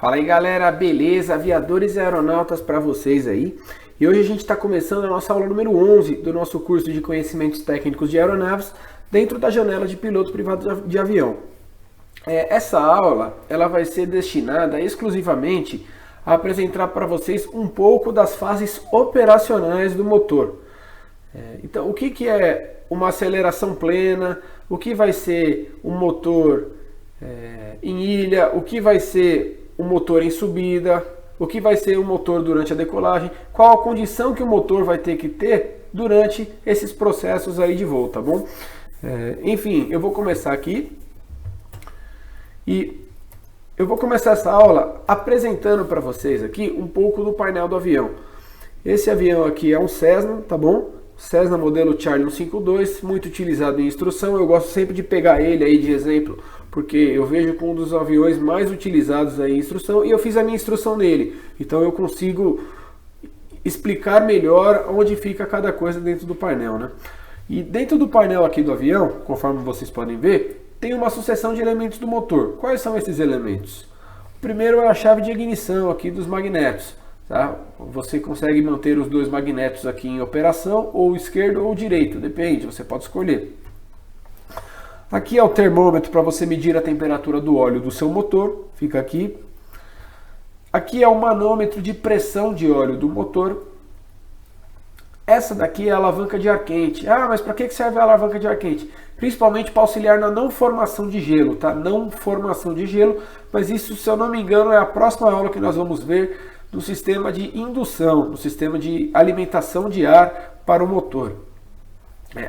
Fala aí galera, beleza? Aviadores e aeronautas para vocês aí. E hoje a gente está começando a nossa aula número 11 do nosso curso de conhecimentos técnicos de aeronaves dentro da janela de piloto privado de avião. Essa aula ela vai ser destinada exclusivamente a apresentar para vocês um pouco das fases operacionais do motor. Então, o que é uma aceleração plena, o que vai ser um motor em ilha, o que vai ser um motor em subida, o que vai ser o motor durante a decolagem, qual a condição que o motor vai ter que ter durante esses processos aí de voo, tá bom? Enfim, eu vou começar aqui e eu vou começar essa aula apresentando para vocês aqui um pouco do painel do avião. Esse avião aqui é um Cessna, tá bom? Cessna modelo Charlie 152, muito utilizado em instrução. Eu gosto sempre de pegar ele aí de exemplo, porque eu vejo como um dos aviões mais utilizados aí em instrução e eu fiz a minha instrução nele. Então eu consigo explicar melhor onde fica cada coisa dentro do painel, né? E dentro do painel aqui do avião, conforme vocês podem ver, tem uma sucessão de elementos do motor. Quais são esses elementos? O primeiro é a chave de ignição aqui dos magnetos. Tá? Você consegue manter os dois magnetos aqui em operação, ou esquerdo ou direito, depende, você pode escolher. Aqui é o termômetro para você medir a temperatura do óleo do seu motor, fica aqui. Aqui é o manômetro de pressão de óleo do motor. Essa daqui é a alavanca de ar quente. Ah, mas para que serve a alavanca de ar quente? Principalmente para auxiliar na não formação de gelo, tá? Não formação de gelo, mas isso, se eu não me engano, é a próxima aula que nós vamos ver do sistema de indução, do sistema de alimentação de ar para o motor.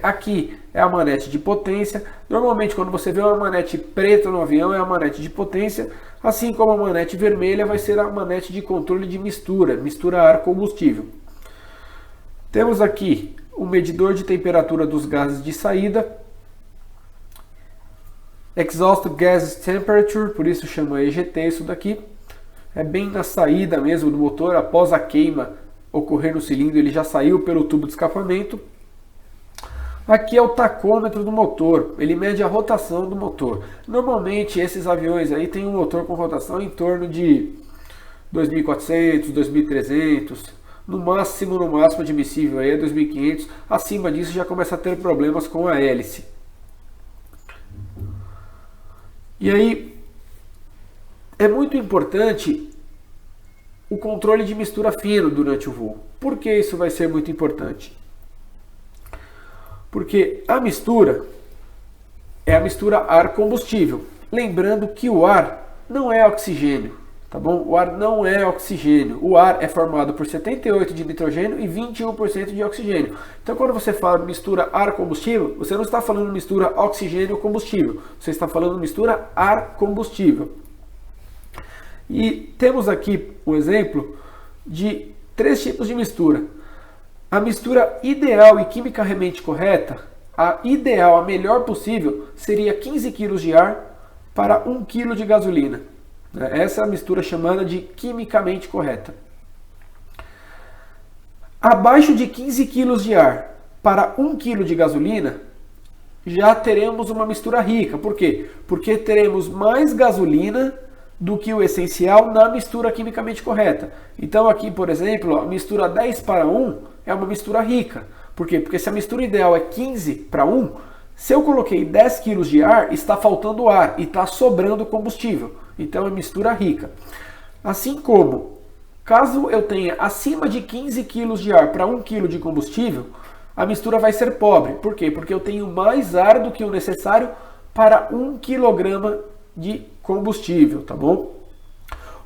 Aqui é a manete de potência. Normalmente quando você vê uma manete preta no avião é a manete de potência, assim como a manete vermelha vai ser a manete de controle de mistura ar-combustível. Temos aqui o medidor de temperatura dos gases de saída, Exhaust Gas Temperature, por isso chama EGT isso daqui. É bem na saída mesmo do motor, após a queima ocorrer no cilindro, ele já saiu pelo tubo de escapamento. Aqui é o tacômetro do motor, ele mede a rotação do motor. Normalmente esses aviões aí têm um motor com rotação em torno de 2.400, 2.300, no máximo admissível aí é 2.500, acima disso já começa a ter problemas com a hélice. E aí, é muito importante o controle de mistura fino durante o voo. Por que isso vai ser muito importante? Porque a mistura é a mistura ar-combustível. Lembrando que o ar não é oxigênio, tá bom? O ar não é oxigênio. O ar é formado por 78% de nitrogênio e 21% de oxigênio. Então, quando você fala mistura ar-combustível, você não está falando mistura oxigênio-combustível. Você está falando mistura ar-combustível. E temos aqui um exemplo de 3 tipos de mistura. A mistura ideal e quimicamente correta, a ideal, a melhor possível, seria 15 kg de ar para 1 kg de gasolina. Essa é a mistura chamada de quimicamente correta. Abaixo de 15 kg de ar para 1 kg de gasolina, já teremos uma mistura rica. Por quê? Porque teremos mais gasolina do que o essencial na mistura quimicamente correta. Então aqui, por exemplo, a mistura 10 para 1 é uma mistura rica. Por quê? Porque se a mistura ideal é 15 para 1, se eu coloquei 10 kg de ar, está faltando ar e está sobrando combustível. Então é mistura rica. Assim como, caso eu tenha acima de 15 kg de ar para 1 kg de combustível, a mistura vai ser pobre. Por quê? Porque eu tenho mais ar do que o necessário para 1 kg de combustível, tá bom?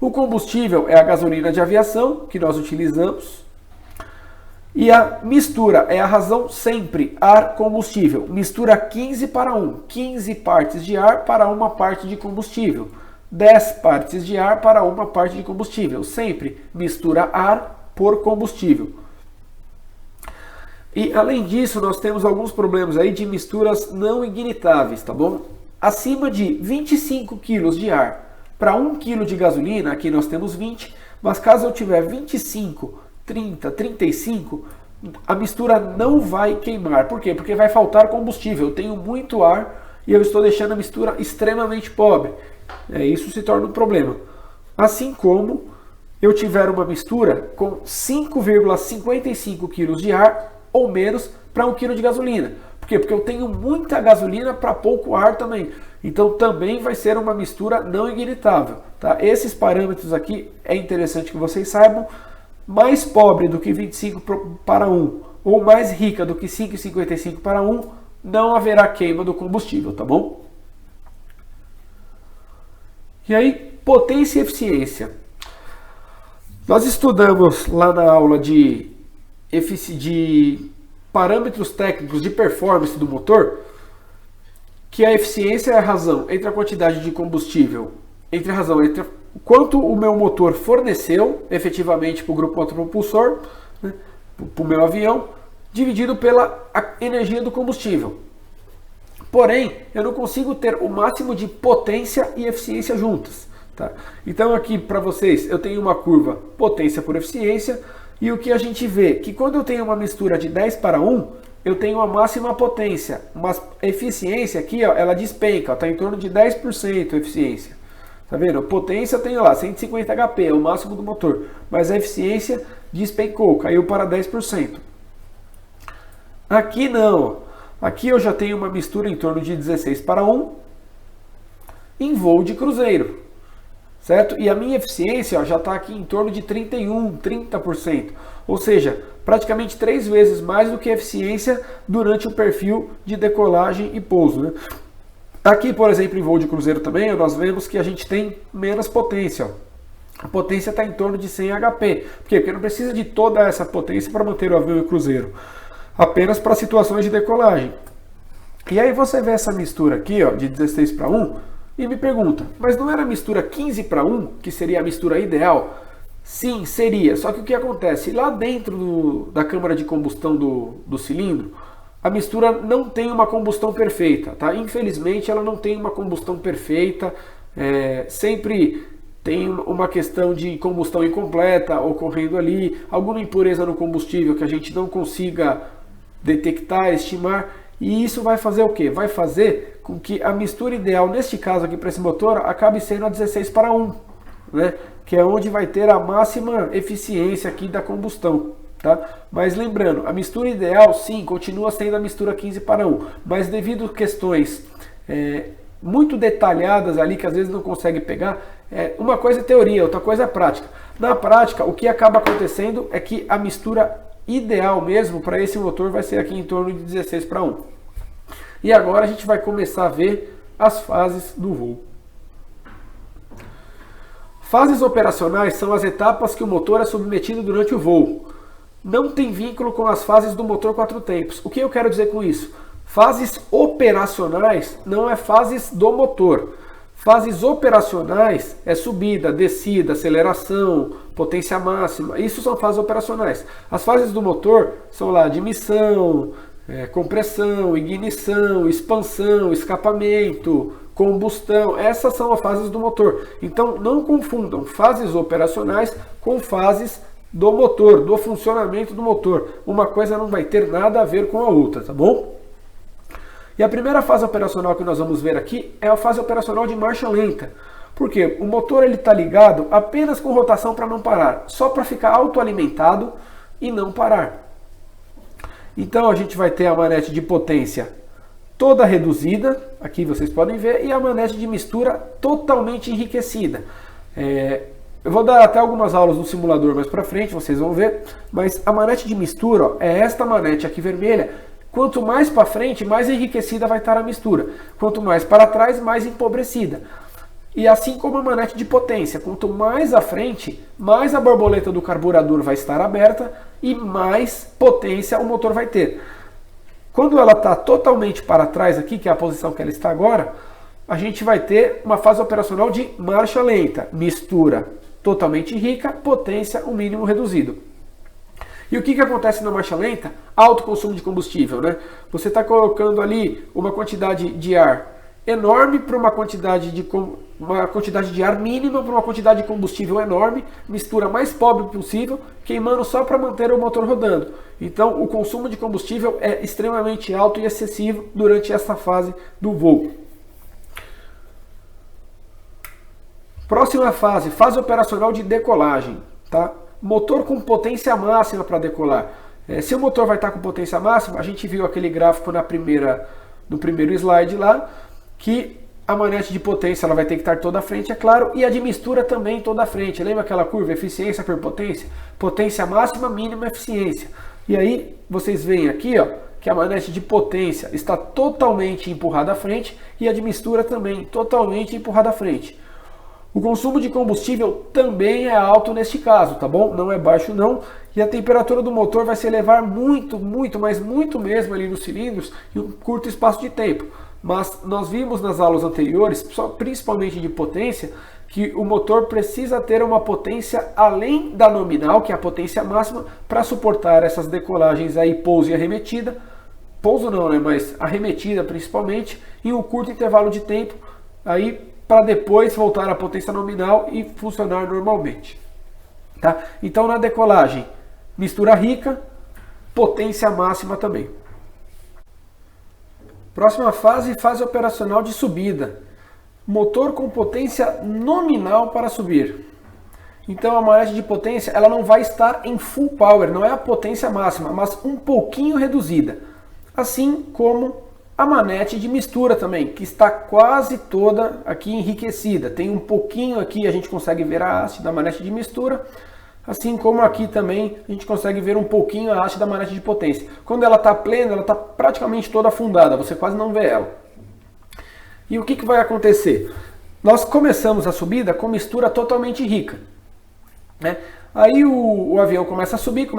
O combustível é a gasolina de aviação que nós utilizamos. E a mistura é a razão sempre, ar-combustível. Mistura 15 para 1. 15 partes de ar para 1 parte de combustível. 10 partes de ar para 1 parte de combustível. Sempre mistura ar por combustível. E além disso, nós temos alguns problemas aí de misturas não ignitáveis, tá bom? Acima de 25 kg de ar para 1 kg de gasolina, aqui nós temos 20, mas caso eu tiver 25, 30, 35, a mistura não vai queimar. Por quê? Porque vai faltar combustível. Eu tenho muito ar e eu estou deixando a mistura extremamente pobre. Isso se torna um problema. assim como eu tiver uma mistura com 5,55 kg de ar ou menos para 1 kg de gasolina. Por quê? Porque eu tenho muita gasolina para pouco ar também. Então também vai ser uma mistura não ignitável. Tá? Esses parâmetros aqui é interessante que vocês saibam. Mais pobre do que 25 para 1 ou mais rica do que 5,55 para 1, não haverá queima do combustível, tá bom? E aí, potência e eficiência. Nós estudamos lá na aula de parâmetros técnicos de performance do motor, que a eficiência é a razão entre a quantidade de combustível, entre quanto o meu motor forneceu efetivamente para o grupo motopropulsor, né, para o meu avião, dividido pela energia do combustível. Porém, eu não consigo ter o máximo de potência e eficiência juntas. Tá? Então aqui para vocês eu tenho uma curva potência por eficiência, e o que a gente vê que quando eu tenho uma mistura de 10 para 1, eu tenho a máxima potência, mas a eficiência aqui, ó, ela despenca, está em torno de 10% a eficiência. Tá vendo? A potência eu tenho lá 150 HP, é o máximo do motor, mas a eficiência despencou, caiu para 10%. Aqui não, aqui eu já tenho uma mistura em torno de 16 para 1 em voo de cruzeiro. Certo? E a minha eficiência ó, já está aqui em torno de 30%. Ou seja, praticamente 3 vezes mais do que a eficiência durante o perfil de decolagem e pouso. Né? Aqui, por exemplo, em voo de cruzeiro também, nós vemos que a gente tem menos potência. Ó. A potência está em torno de 100 HP. Por quê? Porque não precisa de toda essa potência para manter o avião em cruzeiro. Apenas para situações de decolagem. E aí você vê essa mistura aqui ó, de 16 para 1, e me pergunta, mas não era a mistura 15 para 1, que seria a mistura ideal? Sim, seria. Só que o que acontece? Lá dentro da câmara de combustão do cilindro, a mistura não tem uma combustão perfeita. Tá? Infelizmente, ela não tem uma combustão perfeita. Sempre tem uma questão de combustão incompleta ocorrendo ali, alguma impureza no combustível que a gente não consiga detectar, estimar. E isso vai fazer o quê? Vai fazer com que a mistura ideal, neste caso aqui para esse motor, acabe sendo a 16 para 1, né? Que é onde vai ter a máxima eficiência aqui da combustão. Tá? Mas lembrando, a mistura ideal sim, continua sendo a mistura 15 para 1, mas devido a questões muito detalhadas ali, que às vezes não consegue pegar, uma coisa é teoria, outra coisa é prática. Na prática, o que acaba acontecendo é que a mistura ideal mesmo para esse motor vai ser aqui em torno de 16 para 1. E agora a gente vai começar a ver as fases do voo. Fases operacionais são as etapas que o motor é submetido durante o voo. Não tem vínculo com as fases do motor 4 tempos. O que eu quero dizer com isso? Fases operacionais não é fases do motor. Fases operacionais é subida, descida, aceleração, potência máxima. Isso são fases operacionais. As fases do motor são lá admissão, compressão, ignição, expansão, escapamento, combustão. Essas são as fases do motor. Então não confundam fases operacionais com fases do motor, do funcionamento do motor. Uma coisa não vai ter nada a ver com a outra, tá bom? E a primeira fase operacional que nós vamos ver aqui é a fase operacional de marcha lenta. Por quê? O motor está ligado apenas com rotação para não parar, só para ficar autoalimentado e não parar. Então a gente vai ter a manete de potência toda reduzida, aqui vocês podem ver, e a manete de mistura totalmente enriquecida. Eu vou dar até algumas aulas no simulador mais para frente, vocês vão ver, mas a manete de mistura ó, é esta manete aqui vermelha. Quanto mais para frente, mais enriquecida vai estar a mistura. Quanto mais para trás, mais empobrecida. E assim como a manete de potência, quanto mais à frente, mais a borboleta do carburador vai estar aberta e mais potência o motor vai ter. Quando ela está totalmente para trás aqui, que é a posição que ela está agora, a gente vai ter uma fase operacional de marcha lenta. Mistura totalmente rica, potência o mínimo reduzido. E o que acontece na marcha lenta? Alto consumo de combustível, né? Você está colocando ali uma quantidade de ar enorme para uma quantidade de ar mínima para uma quantidade de combustível enorme, mistura mais pobre possível, queimando só para manter o motor rodando. Então o consumo de combustível é extremamente alto e excessivo durante essa fase do voo. Próxima fase, fase operacional de decolagem, tá? Motor com potência máxima para decolar. Se o motor vai estar com potência máxima, a gente viu aquele gráfico no primeiro slide lá, que a manete de potência ela vai ter que estar toda à frente, é claro, e a de mistura também toda à frente. Lembra aquela curva, eficiência por potência? Potência máxima, mínima eficiência. E aí vocês veem aqui, ó, que a manete de potência está totalmente empurrada à frente e a de mistura também totalmente empurrada à frente. O consumo de combustível também é alto neste caso, tá bom? Não é baixo não. E a temperatura do motor vai se elevar muito, mas muito mesmo ali nos cilindros em um curto espaço de tempo. Mas nós vimos nas aulas anteriores, principalmente de potência, que o motor precisa ter uma potência além da nominal, que é a potência máxima, para suportar essas decolagens aí, pouso e arremetida. Pouso não, né? Mas arremetida principalmente, em um curto intervalo de tempo, aí para depois voltar à potência nominal e funcionar normalmente. Tá? Então na decolagem, mistura rica, potência máxima também. Próxima fase, fase operacional de subida. Motor com potência nominal para subir. Então a manete de potência ela não vai estar em full power, não é a potência máxima, mas um pouquinho reduzida. Assim como a manete de mistura também, que está quase toda aqui enriquecida. Tem um pouquinho aqui, a gente consegue ver a haste da manete de mistura, assim como aqui também a gente consegue ver um pouquinho a haste da manete de potência. Quando ela está plena, ela está praticamente toda afundada, você quase não vê ela. E o que vai acontecer? Nós começamos a subida com mistura totalmente rica, né? Aí o avião começa a subir,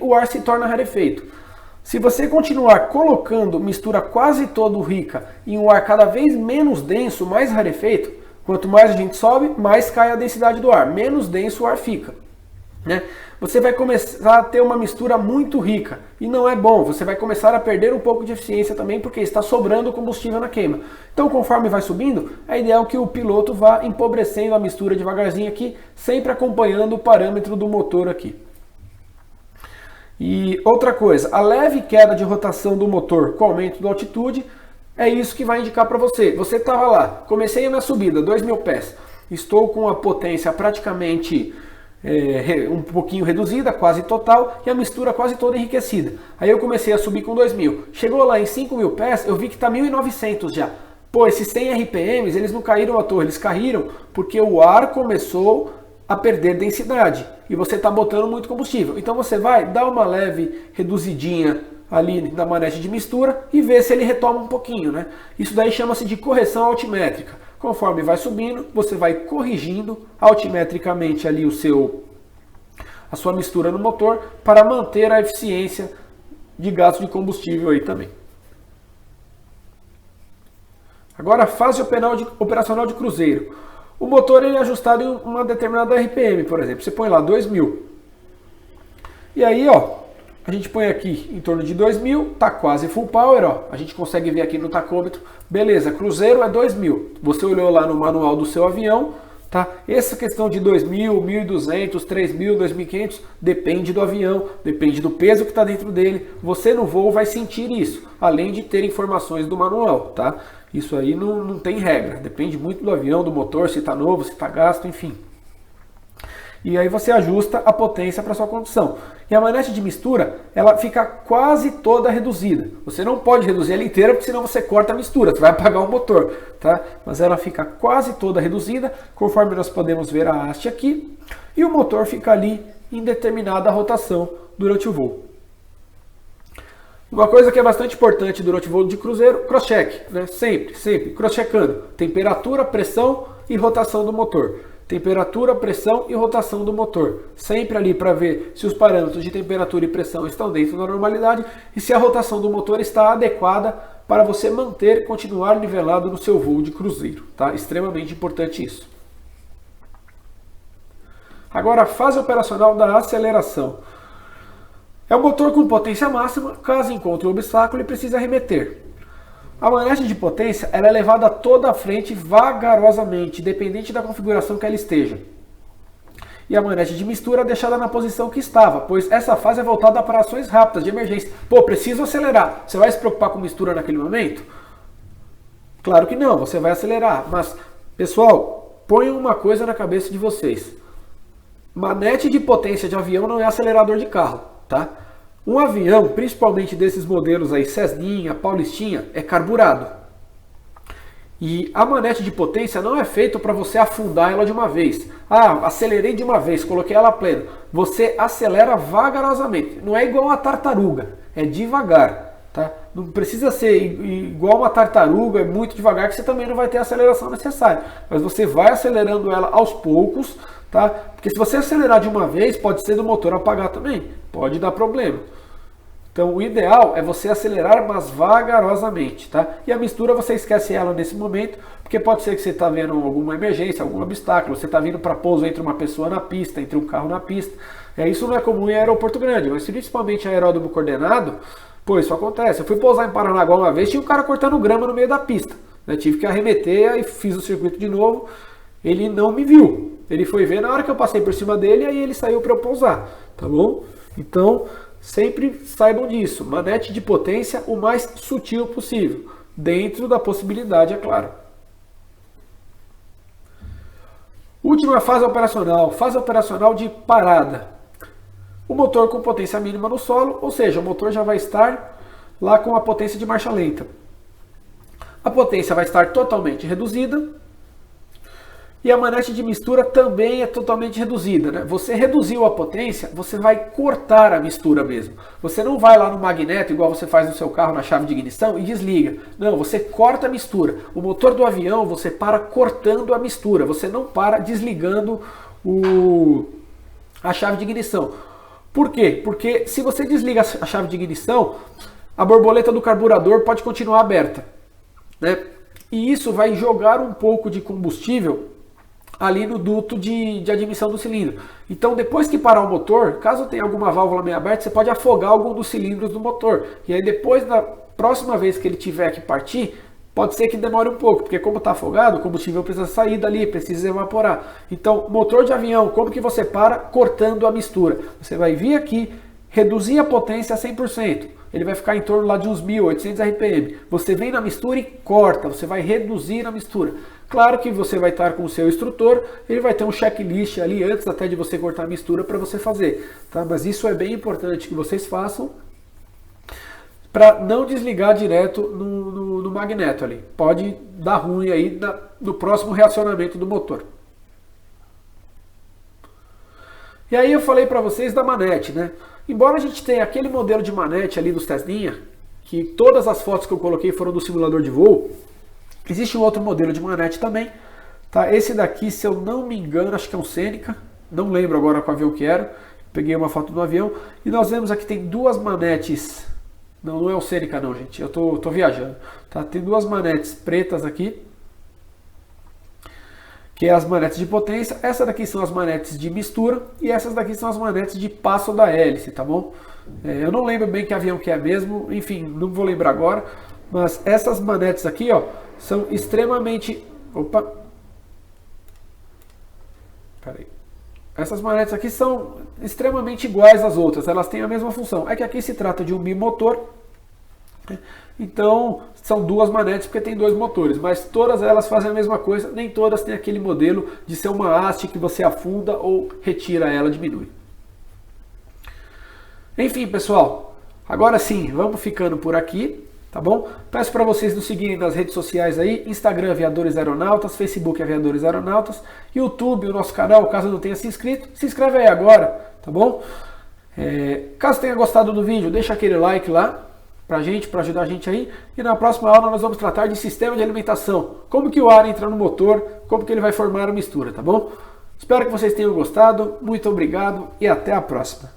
o ar se torna rarefeito. Se você continuar colocando mistura quase todo rica em um ar cada vez menos denso, mais rarefeito, quanto mais a gente sobe, mais cai a densidade do ar, menos denso o ar fica, né? Você vai começar a ter uma mistura muito rica e não é bom, você vai começar a perder um pouco de eficiência também porque está sobrando combustível na queima. Então conforme vai subindo, é ideal que o piloto vá empobrecendo a mistura devagarzinho aqui, sempre acompanhando o parâmetro do motor aqui. E outra coisa, a leve queda de rotação do motor com aumento da altitude é isso que vai indicar para você. Você estava lá, comecei a minha subida, 2.000 pés, estou com a potência praticamente um pouquinho reduzida, quase total, e a mistura quase toda enriquecida. Aí eu comecei a subir com 2.000, chegou lá em 5.000 pés, eu vi que está 1.900 já. Pô, esses 100 RPMs, eles não caíram à toa, eles caíram porque o ar começou a perder densidade e você está botando muito combustível. Então você vai dar uma leve reduzidinha ali na manete de mistura e ver se ele retoma um pouquinho, né? Isso daí chama-se de correção altimétrica. Conforme vai subindo, você vai corrigindo altimetricamente ali a sua mistura no motor para manter a eficiência de gasto de combustível aí também. Agora, fase operacional de cruzeiro. O motor ele é ajustado em uma determinada RPM, por exemplo. Você põe lá 2.000. E aí, ó, a gente põe aqui em torno de 2.000, tá quase full power, ó. A gente consegue ver aqui no tacômetro. Beleza, cruzeiro é 2.000. Você olhou lá no manual do seu avião, tá? Essa questão de 2.000, 1.200, 3.000, 2.500 depende do avião, depende do peso que está dentro dele. Você no voo vai sentir isso, além de ter informações do manual, tá? Isso aí não tem regra, depende muito do avião, do motor, se está novo, se está gasto, enfim. E aí você ajusta a potência para sua condição. E a manete de mistura, ela fica quase toda reduzida. Você não pode reduzir ela inteira, porque senão você corta a mistura, você vai apagar o motor, tá? Mas ela fica quase toda reduzida, conforme nós podemos ver a haste aqui. E o motor fica ali em determinada rotação durante o voo. Uma coisa que é bastante importante durante o voo de cruzeiro, cross-check, né? Sempre, cross-checkando. Temperatura, pressão e rotação do motor. Temperatura, pressão e rotação do motor. Sempre ali para ver se os parâmetros de temperatura e pressão estão dentro da normalidade e se a rotação do motor está adequada para você manter e continuar nivelado no seu voo de cruzeiro. Tá? Extremamente importante isso. Agora, a fase operacional da aceleração. É um motor com potência máxima, caso encontre um obstáculo ele precisa arremeter. A manete de potência ela é levada toda à frente vagarosamente, dependente da configuração que ela esteja. E a manete de mistura é deixada na posição que estava, pois essa fase é voltada para ações rápidas, de emergência. Pô, preciso acelerar. Você vai se preocupar com mistura naquele momento? Claro que não, você vai acelerar. Mas, pessoal, ponham uma coisa na cabeça de vocês. Manete de potência de avião não é acelerador de carro, tá? Um avião, principalmente desses modelos aí, Cessninha, Paulistinha, é carburado. E a manete de potência não é feita para você afundar ela de uma vez. Ah, acelerei de uma vez, coloquei ela plena. Você acelera vagarosamente. Não é igual uma tartaruga, é devagar, tá? Não precisa ser igual uma tartaruga, é muito devagar, que você também não vai ter a aceleração necessária. Mas você vai acelerando ela aos poucos, tá? Porque se você acelerar de uma vez, pode ser do motor apagar também. Pode dar problema. Então o ideal é você acelerar, mas vagarosamente, tá? E a mistura você esquece ela nesse momento, porque pode ser que você está vendo alguma emergência, algum obstáculo, você está vindo para pouso entre uma pessoa na pista, entre um carro na pista. Isso não é comum em aeroporto grande, mas principalmente aeródromo coordenado, pô, isso acontece. Eu fui pousar em Paranaguá uma vez, tinha um cara cortando grama no meio da pista, né? Tive que arremeter, aí fiz o circuito de novo, ele não me viu. Ele foi ver na hora que eu passei por cima dele, aí ele saiu para eu pousar, tá bom? Então, sempre saibam disso. Manete de potência o mais sutil possível, dentro da possibilidade, é claro. Última fase operacional de parada. O motor com potência mínima no solo, ou seja, o motor já vai estar lá com a potência de marcha lenta. A potência vai estar totalmente reduzida. E a manete de mistura também é totalmente reduzida, né? Você reduziu a potência, você vai cortar a mistura mesmo. Você não vai lá no magneto, igual você faz no seu carro na chave de ignição, e desliga. Não, você corta a mistura. O motor do avião, você para cortando a mistura. Você não para desligando a chave de ignição. Por quê? Porque se você desliga a chave de ignição, a borboleta do carburador pode continuar aberta, né? E isso vai jogar um pouco de combustível ali no duto de admissão do cilindro. Então, depois que parar o motor, caso tenha alguma válvula meio aberta, você pode afogar algum dos cilindros do motor. E aí depois, da próxima vez que ele tiver que partir, pode ser que demore um pouco, porque como está afogado, o combustível precisa sair dali, precisa evaporar. Então, motor de avião, como que você para? Cortando a mistura. Você vai vir aqui, reduzir a potência a 100%. Ele vai ficar em torno lá de uns 1.800 RPM. Você vem na mistura e corta, você vai reduzir a mistura. Claro que você vai estar com o seu instrutor, ele vai ter um checklist ali antes até de você cortar a mistura para você fazer. Tá? Mas isso é bem importante que vocês façam para não desligar direto no magneto ali. Pode dar ruim aí no próximo reacionamento do motor. E aí eu falei para vocês da manete, né? Embora a gente tenha aquele modelo de manete ali do Cessninha, que todas as fotos que eu coloquei foram do simulador de voo, existe um outro modelo de manete também. Tá? Esse daqui, se eu não me engano, acho que é um Seneca, não lembro agora qual avião que era, peguei uma foto do avião, e nós vemos aqui tem duas manetes, não é o Seneca não, gente, eu tô viajando, tá? Tem duas manetes pretas aqui, que é as manetes de potência. Essas daqui são as manetes de mistura e essas daqui são as manetes de passo da hélice, tá bom? Eu não lembro bem que avião que é mesmo, enfim, não vou lembrar agora, mas essas manetes aqui, ó, são extremamente... Opa! Peraí. Essas manetes aqui são extremamente iguais às outras, elas têm a mesma função. É que aqui se trata de um bimotor, né? Então são duas manetes porque tem dois motores, mas todas elas fazem a mesma coisa, nem todas têm aquele modelo de ser uma haste que você afunda ou retira ela, diminui. Enfim, pessoal, agora sim, vamos ficando por aqui, tá bom? Peço para vocês nos seguirem nas redes sociais aí, Instagram Aviadores Aeronautas, Facebook Aviadores Aeronautas, YouTube, o nosso canal, caso não tenha se inscrito, se inscreve aí agora, tá bom? Caso tenha gostado do vídeo, deixa aquele like lá, para ajudar a gente aí, e na próxima aula nós vamos tratar de sistema de alimentação, como que o ar entra no motor, como que ele vai formar a mistura, tá bom? Espero que vocês tenham gostado, muito obrigado e até a próxima.